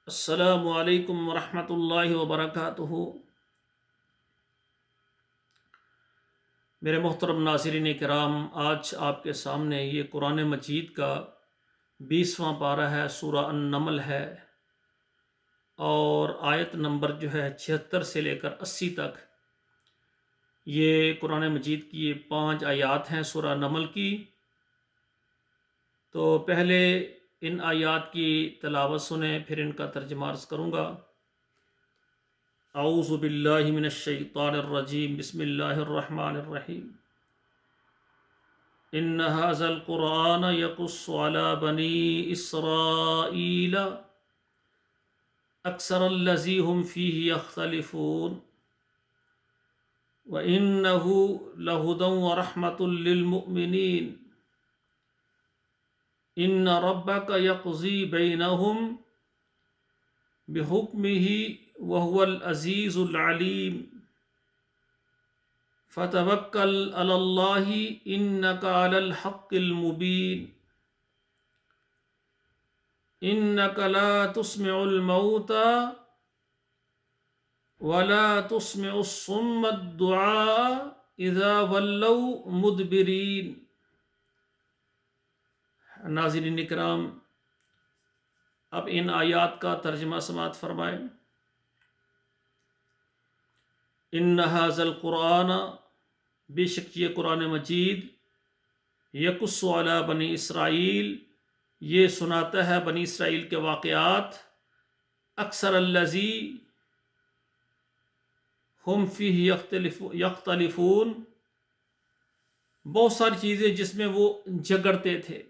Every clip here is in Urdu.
السلام علیکم ورحمۃ اللہ وبرکاتہ۔ میرے محترم ناظرین کرام، آج آپ کے سامنے یہ قرآن مجید کا 20واں پارہ ہے، سورہ النمل ہے، اور آیت نمبر جو ہے 76 سے لے کر 80 تک یہ قرآن مجید کی 5 آیات ہیں سورہ نمل کی۔ تو پہلے ان آیات کی تلاوت سنیں، پھر ان کا ترجمہ عرض کروں گا۔ اعوذ باللہ من الشیطان الرجیم، بسم اللہ الرحمن الرحیم۔ ان ھذا القرآن یقص علی بنی اسرائیل اکثر الذی ھم فیہ یختلفون وَإِنَّهُ لَهُدًى وَرَحْمَةٌ لِّلْمُؤْمِنِينَ إِنَّ رَبَّكَ يَقْضِي بَيْنَهُمْ بِحُكْمِهِ وَهُوَ الْعَزِيزُ الْعَلِيمُ فَتَوَكَّلْ عَلَى اللَّهِ إِنَّكَ عَلَى الْحَقِّ الْمُبِينِ إِنَّكَ لَا تُسْمِعُ الْمَوْتَى وَلَا تُسْمِعُ الصُّمَّ الدُّعَاءَ إِذَا وَلَّوْا مُدْبِرِينَ۔ ناظرین اکرام، اب ان آیات کا ترجمہ سماعت فرمائیں۔ ان ھذا القرآن، بے شک یہ قرآن مجید، یقص علی بنی اسرائیل، یہ سناتا ہے بنی اسرائیل کے واقعات، اکثر الذی ہم فیہ یختلفون، بہت ساری چیزیں جس میں وہ جھگڑتے تھے۔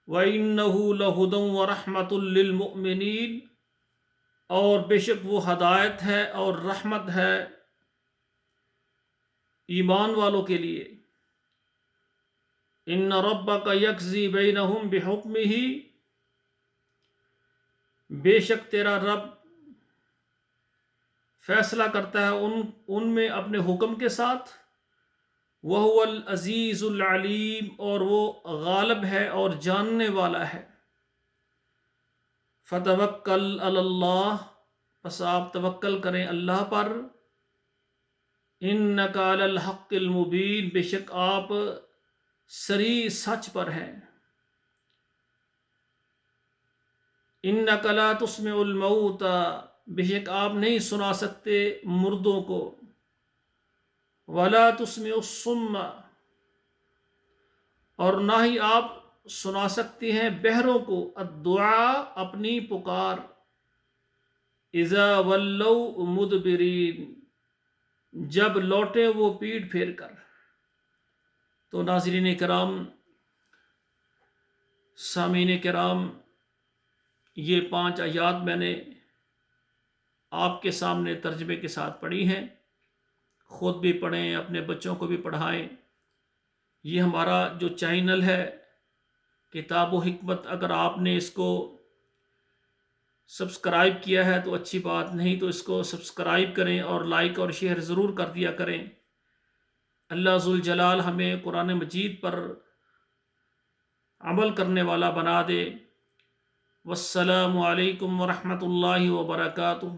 وَإِنَّهُ لَهُدًى وَرَحْمَةٌ لِّلْمُؤْمِنِينَ، اور بے شک وہ ہدایت ہے اور رحمت ہے ایمان والوں کے لیے۔ إِنَّ رَبَّكَ يَقْضِي بَيْنَهُمْ بِحُكْمِهِ، بے شک تیرا رب فیصلہ کرتا ہے ان میں اپنے حکم کے ساتھ۔ وَهُوَ الْعَزِيزُ الْعَلِيمُ، اور وہ غالب ہے اور جاننے والا ہے۔ فَتَوَكَّلْ عَلَى اللَّهِ، پس آپ توکل کریں اللہ پر۔ إِنَّكَ عَلَى الْحَقِّ الْمُبِينِ، بے شک آپ صریح سچ پر ہیں۔ إِنَّكَ لَا تُسْمِعُ الْمَوْتَى، بے شک آپ نہیں سنا سکتے مردوں کو۔ وَلَا تُسْمِعُ الصُّمَّ، اور نہ ہی آپ سنا سکتے ہیں بہروں کو، الدعاء، اپنی پکار، اذا ولوا مدبرین، جب لوٹے وہ پیٹھ پھیر کر۔ تو ناظرین کرام، سامعین کرام، یہ 5 آیات میں نے آپ کے سامنے ترجمے کے ساتھ پڑھی ہیں۔ خود بھی پڑھیں، اپنے بچوں کو بھی پڑھائیں۔ یہ ہمارا جو چینل ہے کتاب و حکمت، اگر آپ نے اس کو سبسکرائب کیا ہے تو اچھی بات، نہیں تو اس کو سبسکرائب کریں اور لائک اور شیئر ضرور کر دیا کریں۔ اللہ ذوالجلال ہمیں قرآن مجید پر عمل کرنے والا بنا دے۔ والسلام علیکم ورحمۃ اللہ وبرکاتہ۔